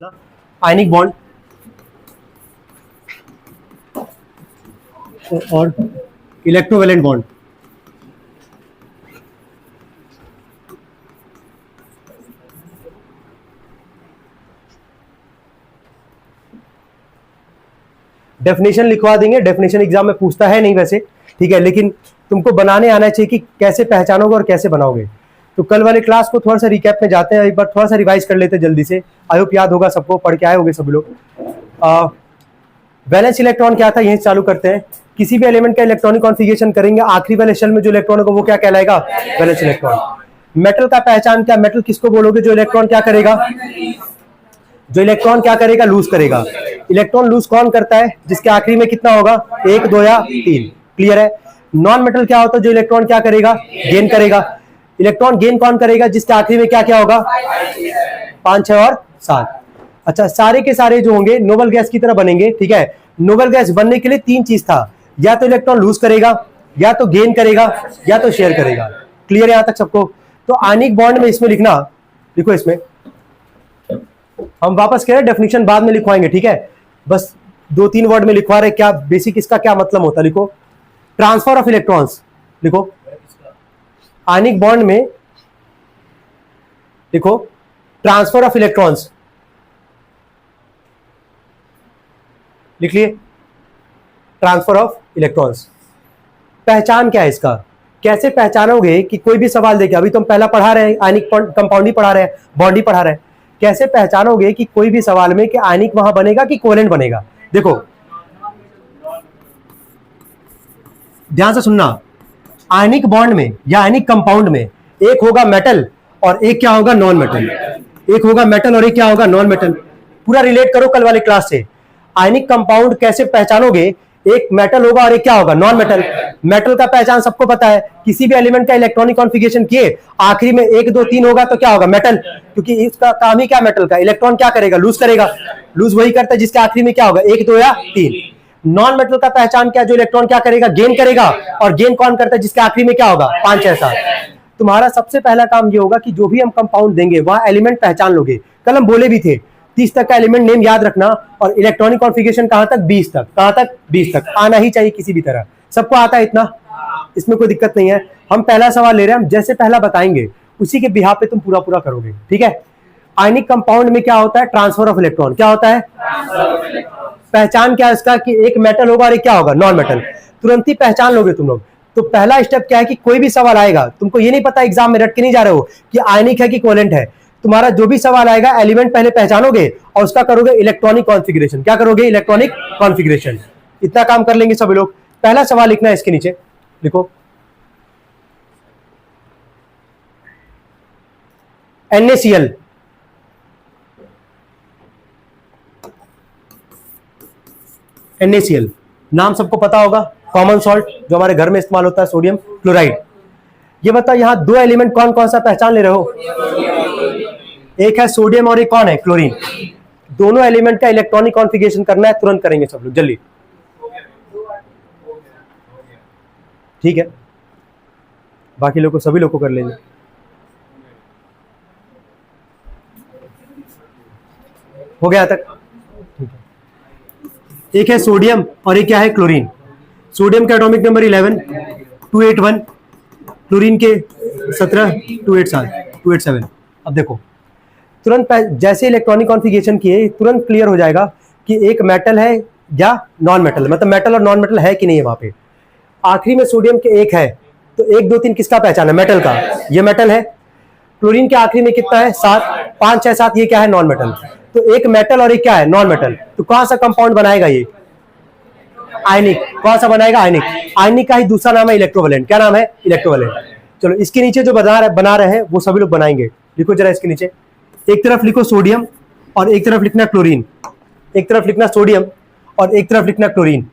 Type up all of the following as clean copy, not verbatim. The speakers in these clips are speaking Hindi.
आयनिक बॉन्ड और इलेक्ट्रोवैलेंट बॉन्ड। डेफिनेशन लिखवा देंगे, डेफिनेशन एग्जाम में पूछता है नहीं वैसे, ठीक है, लेकिन तुमको बनाने आना चाहिए कि कैसे पहचानोगे और कैसे बनाओगे। तो कल वाले क्लास को थोड़ा सा रिकैप में जाते हैं, एक बार थोड़ा सा रिवाइज कर लेते हैं जल्दी से। आई होप याद होगा सबको, पढ़ के आए होंगे सभी लोग। वैलेंस इलेक्ट्रॉन क्या था, यहीं चालू करते हैं। किसी भी एलिमेंट का इलेक्ट्रॉनिक कॉन्फ़िगरेशन करेंगे, आखिरी वाले शेल में जो इलेक्ट्रॉन होगा वो क्या कहलाएगा, वैलेंस इलेक्ट्रॉन। मेटल का पहचान क्या, मेटल किसको बोलोगे, जो इलेक्ट्रॉन क्या करेगा, जो इलेक्ट्रॉन क्या करेगा, लूज करेगा। इलेक्ट्रॉन लूज कौन करता है, जिसके आखिरी में कितना होगा, 1 2 या 3। क्लियर है। नॉन मेटल क्या होता है, जो इलेक्ट्रॉन क्या करेगा, गेन करेगा। इलेक्ट्रॉन गेन कौन करेगा, जिसके आखिरी में क्या क्या होगा, 5 6 और 7। अच्छा, सारे के सारे जो होंगे नोबल गैस की तरह बनेंगे, ठीक है। नोबल गैस बनने के लिए 3 चीज था, या तो इलेक्ट्रॉन लूज करेगा, या तो गेन करेगा, या तो शेयर करेगा। क्लियर है यहां तक सबको। तो आयनिक बॉन्ड में इसमें लिखना, लिखो इसमें, हम वापस कह रहे हैं डेफिनेशन बाद में लिखवाएंगे, ठीक है, बस 2-3 वर्ड में लिखवा रहे, क्या बेसिक इसका क्या मतलब होता है। लिखो ट्रांसफर ऑफ इलेक्ट्रॉन्स, लिखो आयनिक बॉन्ड में, लिखो ट्रांसफर ऑफ इलेक्ट्रॉन्स, लिख लिए ट्रांसफर ऑफ इलेक्ट्रॉन्स। पहचान क्या है इसका, कैसे पहचानोगे कि कोई भी सवाल देखे, अभी तुम पहला पढ़ा रहे हैं आयनिक कंपाउंड ही पढ़ा रहे हैं, बॉन्ड ही पढ़ा रहे हैं, कैसे पहचानोगे कि कोई भी सवाल में कि आयनिक वहां बनेगा कि कोवेलेंट बनेगा। देखो ध्यान से सुनना, आयनिक बॉन्ड में या आयनिक कंपाउंड में एक होगा मेटल और एक क्या होगा, नॉन मेटल। एक होगा मेटल और एक क्या होगा, नॉन मेटल। पूरा रिलेट करो कल वाले क्लास से। आयनिक कंपाउंड कैसे पहचानोगे, एक मेटल होगा और एक क्या होगा, नॉन मेटल। मेटल का पहचान सबको पता है, किसी भी एलिमेंट का इलेक्ट्रॉनिक कॉन्फ़िगरेशन किए आखिरी में 1 2 3 होगा तो क्या होगा, मेटल, क्योंकि इसका काम ही क्या, मेटल का इलेक्ट्रॉन क्या करेगा, लूज करेगा। लूज वही करता है जिसके आखिरी में क्या होगा, 1 2 या 3। नॉन मेटल का पहचान क्या, जो इलेक्ट्रॉन क्या करेगा, गेन करेगा, और गेन कौन करता है, जिसके आखिरी में क्या होगा, 5 6 7। तुम्हारा सबसे पहला काम ये होगा कि जो भी हम कंपाउंड देंगे वहां एलिमेंट पहचान लोगे। कल हम बोले भी थे 30 तक का एलिमेंट नेम याद रखना, और इलेक्ट्रॉनिक कॉन्फ़िगरेशन कहां तक, 20 तक। कहां तक, 20 तक आना ही चाहिए किसी भी तरह। सबको आता है इतना, इसमें कोई दिक्कत नहीं है। हम पहला सवाल ले रहे हैं, हम जैसे पहला बताएंगे उसी के बिहाफ पे तुम पूरा पूरा करोगे, ठीक है। आयनिक कंपाउंड में क्या होता है, ट्रांसफर ऑफ इलेक्ट्रॉन। क्या होता है, पहचान क्या है इसका, कि एक मेटल होगा और एक क्या होगा, नॉन मेटल। तुरंत ही पहचान लोगे तुम लोग। तो पहला स्टेप क्या है कि कोई भी सवाल आएगा, तुमको ये नहीं पता, एग्जाम में रट के नहीं जा रहे हो कि आयनिक है कि कोवेलेंट है। तुम्हारा जो भी सवाल आएगा एलिमेंट पहले पहचानोगे और उसका करोगे इलेक्ट्रॉनिक कॉन्फ़िगरेशन। क्या करोगे, इलेक्ट्रॉनिक कॉन्फ़िगरेशन। इतना काम कर लेंगे सभी लोग। पहला सवाल लिखना है इसके नीचे, लिखो NaCl। NaCl नाम सबको पता होगा, कॉमन सॉल्ट जो हमारे घर में इस्तेमाल होता है, सोडियम क्लोराइड। ये बताओ यहां 2 एलिमेंट कौन कौन सा पहचान ले रहे हो, एक है सोडियम और एक कौन है, क्लोरीन। दोनों एलिमेंट का इलेक्ट्रॉनिक कॉन्फ़िगरेशन करना है, तुरंत करेंगे सब लोग जल्दी, ठीक है। बाकी लोग को, सभी लोग को कर लेंगे। हो गया तक, ठीक है। एक है सोडियम और एक क्या है, क्लोरीन। सोडियम का एटॉमिक नंबर 11 281, क्लोरीन के 17 287। अब देखो तुरंत जैसे इलेक्ट्रॉनिक कॉन्फ़िगरेशन किए तुरंत क्लियर हो जाएगा कि एक मेटल है या नॉन मेटल, मतलब मेटल और नॉन मेटल है कि नहीं है वहां पे। आखिरी में सोडियम के 1 है, तो 1 2 3 किसका पहचान है, मेटल का, ये मेटल है। क्लोरीन के आखिरी में कितना है, 7 5 6 7, ये क्या है, नॉन मेटल। तो एक मेटल और एक क्या है, नॉन मेटल। तो कौन सा कंपाउंड बनाएगा ये, आयनिक। कौन सा बनाएगा, आयनिक। आयनिक का ही दूसरा नाम है इलेक्ट्रोवैलेंट। क्या नाम है, इलेक्ट्रोवैलेंट। चलो इसके नीचे जो बना रहे हैं वो सभी लोग बनाएंगे। लिखो जरा इसके नीचे, एक तरफ लिखो सोडियम और एक तरफ लिखना क्लोरीन, एक तरफ लिखना सोडियम और एक तरफ लिखना क्लोरीन,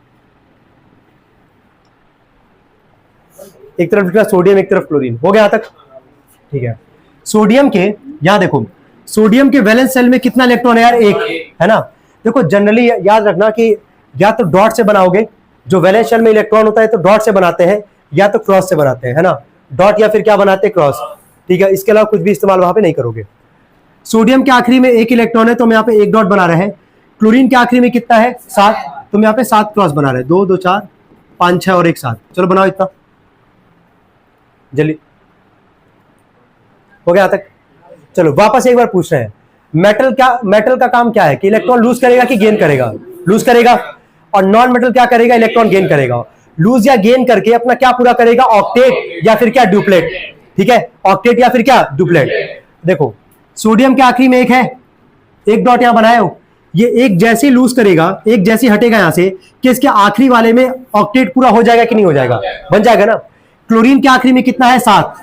एक तरफ लिखना सोडियम एक तरफ क्लोरीन। हो गया यहां तक, ठीक है। सोडियम के, यहां देखो सोडियम के वैलेंस सेल में कितना इलेक्ट्रॉन है यार, 1 है ना। देखो जनरली याद रखना कि या तो डॉट से बनाओगे, जो वैलेंस शेल में इलेक्ट्रॉन होता है तो डॉट से बनाते हैं, या तो क्रॉस से बनाते हैं, है ना। डॉट या फिर क्या बनाते हैं, क्रॉस, ठीक है। इसके अलावा कुछ भी इस्तेमाल वहां पे नहीं करोगे। सोडियम के आखिरी में एक इलेक्ट्रॉन है तो हम यहाँ पे एक डॉट बना रहे हैं। क्लोरीन के आखिरी में कितना है 7, तो हम यहाँ पे 7 क्रॉस बना रहे हैं, 2 2 4 5 6 और 1 7। चलो बनाओ इतना जल्दी, हो गया तक। चलो वापस एक बार पूछ रहे हैं, मेटल का काम क्या है कि इलेक्ट्रॉन लूज करेगा कि गेन करेगा? लूज करेगा। और नॉन मेटल क्या करेगा? इलेक्ट्रॉन गेन करेगा। लूज या गेन करके अपना क्या पूरा करेगा? ऑक्टेट या फिर क्या डुप्लेट। ठीक है, ऑक्टेट या फिर क्या डुप्लेट। देखो सोडियम के आखिरी में एक है, एक डॉट यहां बनाया हो, ये एक जैसे लूज करेगा, एक जैसे हटेगा यहां से कि इसके आखिरी वाले में ऑक्टेट पूरा हो जाएगा कि नहीं हो जाएगा? बन जाएगा ना। क्लोरीन के आखिरी में कितना है 7,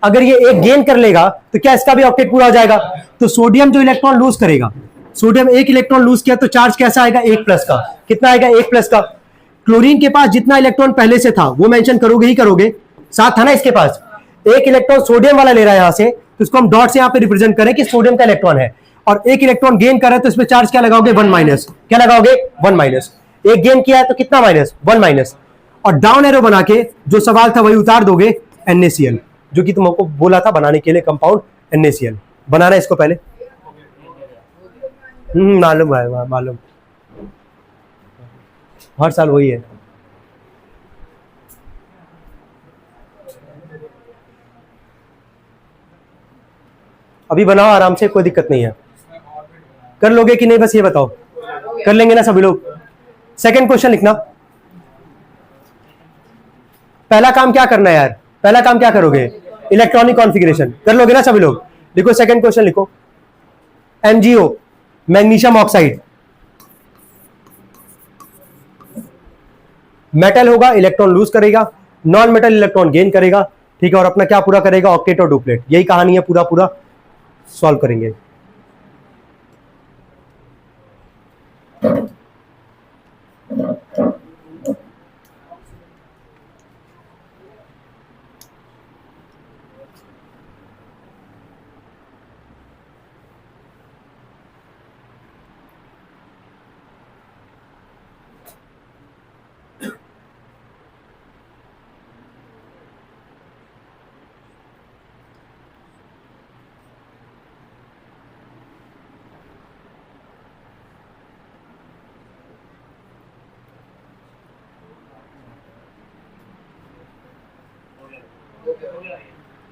अगर ये एक गेन कर लेगा तो क्या इसका भी ऑक्टेट पूरा हो जाएगा? तो सोडियम जो इलेक्ट्रॉन लूज करेगा, सोडियम एक इलेक्ट्रॉन लूज किया तो चार्ज कैसा आएगा? 1 प्लस का। कितना आएगा? 1 प्लस का। क्लोरीन के पास जितना इलेक्ट्रॉन पहले से था वो मेंशन करोगे ही करोगे, 7 था ना इसके पास, एक इलेक्ट्रॉन सोडियम वाला ले रहा है यहां से, तो इसको हम डॉट से यहां पे रिप्रेजेंट करें कि सोडियम का इलेक्ट्रॉन है, और एक इलेक्ट्रॉन गेन कर रहा है तो इसमें चार्ज क्या लगाओगे? 1 माइनस। क्या लगाओगे? 1 माइनस। एक गेन किया है तो कितना माइनस? 1 माइनस। और डाउन एरो बना के जो सवाल था वही उतार दोगे NaCl, जो कि तुमको बोला था बनाने के लिए कंपाउंड NaCl बनाना है इसको पहले। मालूम है, मालूम, हर साल वही है। अभी बनाओ आराम से, कोई दिक्कत नहीं है। कर लोगे कि नहीं बस ये बताओ, कर लेंगे ना सभी लोग? सेकंड क्वेश्चन लिखना। पहला काम क्या करना है यार? पहला काम क्या करोगे? इलेक्ट्रॉनिक कॉन्फ़िगरेशन कर लोगे ना सभी लोग? लिखो सेकंड क्वेश्चन लिखो। MgO मैग्नीशियम ऑक्साइड मेटल होगा, इलेक्ट्रॉन लूज करेगा, नॉन मेटल इलेक्ट्रॉन गेन करेगा। ठीक है, और अपना क्या पूरा करेगा? ऑक्टेट और डुप्लेट। यही कहानी है, पूरा पूरा सॉल्व करेंगे।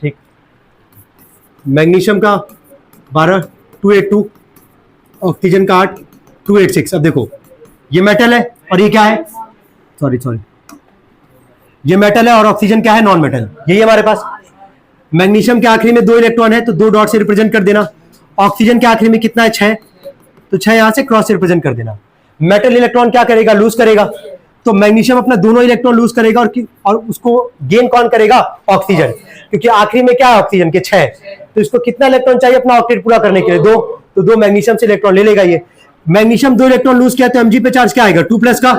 ठीक, मैग्नीशियम का 12 282, ऑक्सीजन का 8 286। अब देखो ये मेटल है और ये क्या है? सॉरी, ये मेटल है और ऑक्सीजन क्या है? Non metal. यही हमारे पास। मैग्नीशियम के आखिरी में 2 इलेक्ट्रॉन है तो 2 डॉट से रिप्रेजेंट कर देना। ऑक्सीजन के आखिरी में कितना है? 6, तो 6 यहां से क्रॉस से रिप्रेजेंट कर देना। मेटल इलेक्ट्रॉन क्या करेगा? लूज करेगा। तो मैग्नीशियम अपना दोनों इलेक्ट्रॉन लूज करेगा और उसको गेन कौन करेगा? ऑक्सीजन, क्योंकि आखिरी में क्या है? ऑक्सीजन के 6, तो इसको कितना इलेक्ट्रॉन चाहिए अपना ऑक्टेट पूरा करने के लिए? 2, तो 2 मैग्नीशियम से इलेक्ट्रॉन ले लेगा ये। मैग्नीशियम 2 इलेक्ट्रॉन लूज किया तो Mg पे चार्ज क्या आएगा? 2 प्लस का।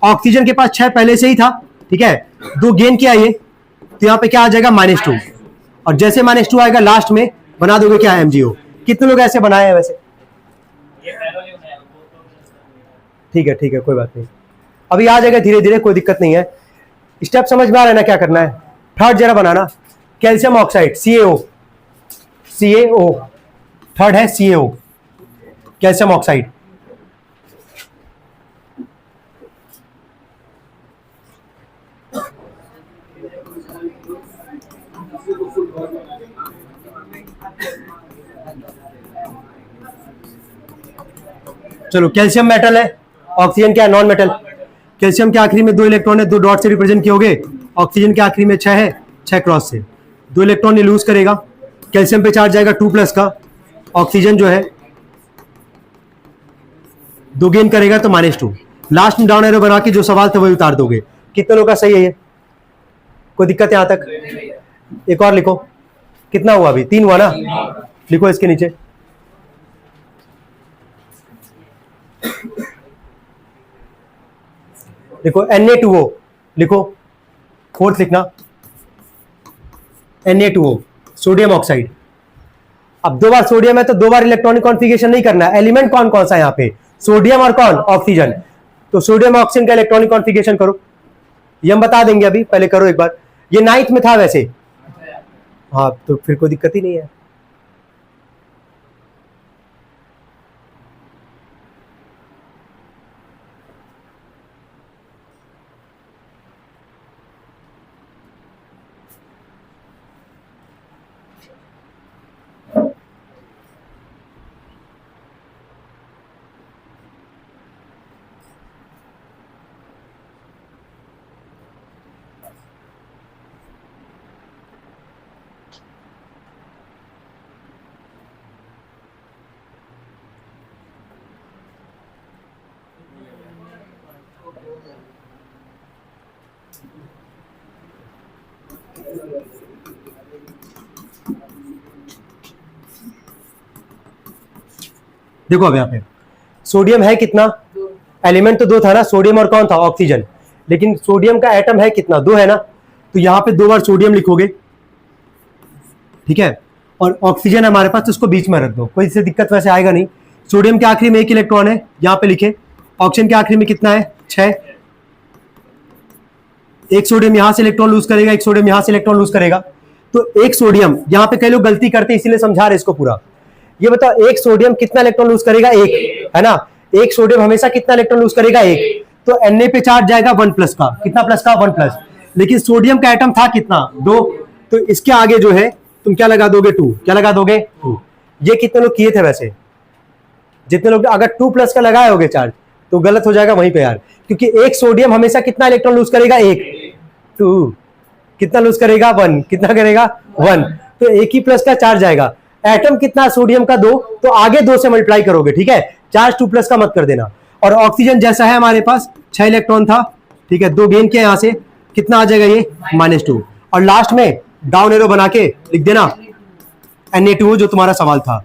ऑक्सीजन के पास 6 पहले से ही था, ठीक है, 2 गेन किया ये, तो यहाँ पे क्या आ जाएगा? -2। और जैसे -2 आएगा लास्ट में बना दोगे क्या? MgO। कितने लोग ऐसे बनाए हैं वैसे? ठीक है, कोई बात नहीं, अभी आ जाएगा धीरे धीरे, कोई दिक्कत नहीं है। स्टेप समझ में आ रहा है ना क्या करना है? थर्ड जरा बनाना, कैल्शियम ऑक्साइड CaO। थर्ड है CaO, कैल्शियम ऑक्साइड। चलो, कैल्शियम मेटल है, ऑक्सीजन क्या है? Non metal. कैल्शियम के आखिरी में 2 इलेक्ट्रॉन है, 2 डॉट से रिप्रेजेंट किए होगे। ऑक्सीजन के आखिरी में 6 है, 6 क्रॉस से। 2 इलेक्ट्रॉन ये लूज करेगा, कैल्शियम पे चार्ज जाएगा 2 प्लस का। ऑक्सीजन जो है 2 गेन करेगा तो -2। लास्ट में डाउन एरो बना के जो सवाल था वही उतार दोगे। कितने लोग का सही है ये? कोई दिक्कत है यहां तक? एक और लिखो। कितना हुआ? अभी 3 हुआ ना? लिखो इसके नीचे। देखो Na2O लिखो, फोर्थ लिखना Na2O, सोडियम ऑक्साइड। अब 2 बार सोडियम है तो 2 बार इलेक्ट्रॉनिक कॉन्फ़िगरेशन नहीं करना है। एलिमेंट कौन कौन सा है यहाँ पे? सोडियम और कौन? ऑक्सीजन। तो सोडियम ऑक्सीजन का इलेक्ट्रॉनिक कॉन्फ़िगरेशन करो, ये हम बता देंगे, अभी पहले करो एक बार। ये 9th में था वैसे, हाँ, तो फिर कोई दिक्कत ही नहीं है। देखो अब यहाँ पे सोडियम है कितना, एलिमेंट तो दो था ना, सोडियम और कौन था, ऑक्सीजन, लेकिन सोडियम का एटम है कितना, दो है ना, तो यहाँ पे दो बार सोडियम लिखोगे, ठीक है, और ऑक्सीजन हमारे पास, तो उसको बीच में रख दो, कोई इससे दिक्कत वैसे आएगा नहीं। सोडियम के आखिरी में एक इलेक्ट्रॉन है, यहाँ पे लिखे, ऑक्सीजन के आखिरी में कितना है, 6, एक सोडियम यहां से इलेक्ट्रॉन लूज करेगा, एक सोडियम यहां से इलेक्ट्रॉन लूज करेगा, तो एक सोडियम, यहां पे कई लोग गलती करते हैं इसीलिए समझा रहे इसको पूरा, ये बताओ एक सोडियम कितना इलेक्ट्रॉन लूज करेगा, एक, है ना, एक सोडियम हमेशा कितना इलेक्ट्रॉन लूज करेगा, एक, तो Na पे चार्ज जाएगा 1 प्लस का, कितना प्लस का, 1 प्लस, लेकिन सोडियम का एटम था कितना, 2, तो इसके आगे जो है तुम क्या लगा दोगे, 2, क्या लगा दोगे, 2। ये कितने लोग किए थे वैसे, जितने लोग, अगर 2 प्लस का लगाए होगे चार्ज तो गलत हो जाएगा वहीं पे यार, क्योंकि एक सोडियम हमेशा कितना इलेक्ट्रॉन लूज करेगा, एक, 2, कितना लूज करेगा, 1, कितना करेगा, 1, तो एक ही प्लस का चार्ज आएगा, एटम कितना सोडियम का 2, तो आगे 2 से मल्टीप्लाई करोगे, ठीक है, चार्ज 2 प्लस का मत कर देना। और ऑक्सीजन जैसा है हमारे पास 6 इलेक्ट्रॉन था, ठीक है, 2 गेन किया यहां से, कितना आ जाएगा ये, -2, और लास्ट में डाउन एरो बना के लिख देना Na2 जो तुम्हारा सवाल था।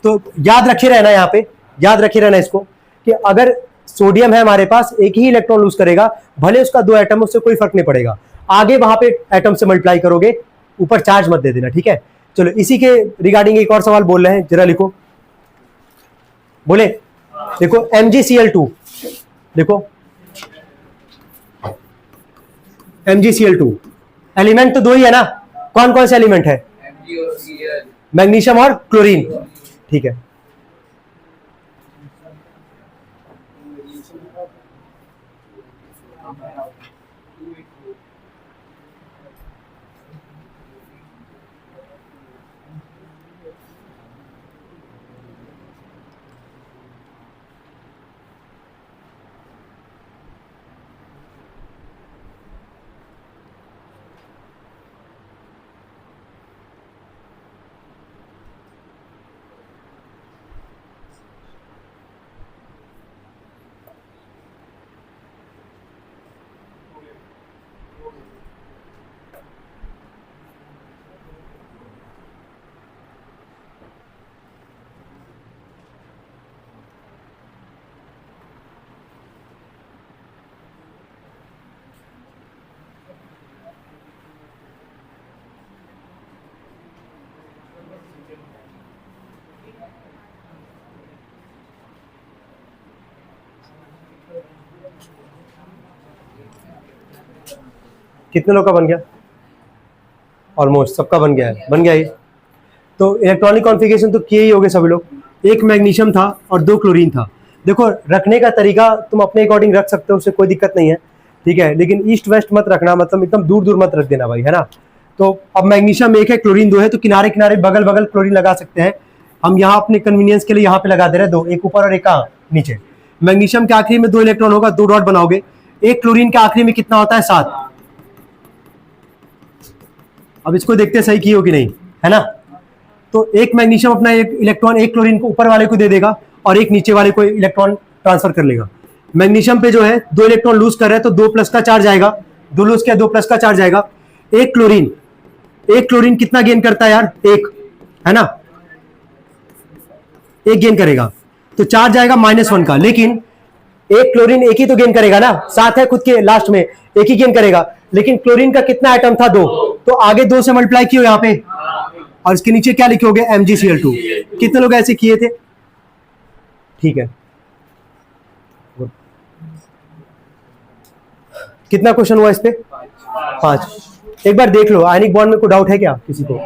तो याद रखे रहना, यहाँ पे याद रखे रहना इसको, कि अगर सोडियम है हमारे पास, एक ही इलेक्ट्रॉन लूज करेगा, भले उसका 2 एटम, उससे कोई फर्क नहीं पड़ेगा, आगे वहां पे एटम से मल्टीप्लाई करोगे, ऊपर चार्ज मत दे देना, ठीक है। चलो इसी के रिगार्डिंग एक और सवाल बोल रहे हैं, जरा लिखो, बोले, देखो MgCl2, देखो MgCl2, एलिमेंट तो 2 ही है ना, कौन कौन से एलिमेंट है, मैग्नीशियम और क्लोरीन, ठीक है। कितने लोग का बन गया, ऑलमोस्ट सबका बन गया है, बन गया ये। तो इलेक्ट्रॉनिक कॉन्फ़िगरेशन तो किए ही होंगे सभी लोग, एक मैग्नीशियम था और 2 क्लोरीन था। देखो रखने का तरीका तुम अपने अकॉर्डिंग रख सकते हो, उससे कोई दिक्कत नहीं है, ठीक है, लेकिन ईस्ट वेस्ट मत रखना, मतलब एकदम दूर दूर मत रख देना भाई, है ना। तो अब मैग्नीशियम 1 है, क्लोरीन 2 है, तो किनारे किनारे बगल बगल क्लोरीन लगा सकते हैं हम, यहाँ अपने कन्वीनियंस के लिए यहाँ पे लगा दे रहे हैं 2, एक ऊपर और एक नीचे। मैग्नीशियम के आखिरी में 2 इलेक्ट्रॉन होगा, 2 डॉट बनाओगे, एक क्लोरीन के आखिरी में कितना होता है, 7। अब इसको देखते सही की हो कि नहीं, है ना। तो एक मैग्नीशियम अपना एक इलेक्ट्रॉन एक क्लोरीन को ऊपर वाले को दे देगा और एक नीचे वाले को इलेक्ट्रॉन ट्रांसफर कर लेगा। मैग्नीशियम पे जो है 2 इलेक्ट्रॉन लूज कर रहे हैं तो 2 प्लस का चार्ज आएगा, 2 लूज किया 2 प्लस का चार्ज आएगा। एक क्लोरीन कितना गेन करता है यार, 1, है ना, 1 गेन करेगा, तो चार्ज आएगा -1 का, लेकिन एक क्लोरीन एक ही तो गेन करेगा ना, 7 है खुद के लास्ट में, एक ही गेन करेगा, लेकिन क्लोरीन का कितना एटम था, 2, तो आगे 2 से मल्टीप्लाई किया यहाँ पे, और इसके नीचे क्या लिखोगे, MgCl2। कितने लोग ऐसे किए थे, ठीक है। कितना क्वेश्चन हुआ इस पे, 5। एक बार देख लो, आयनिक बॉन्ड में कोई डाउट है क्या किसी को।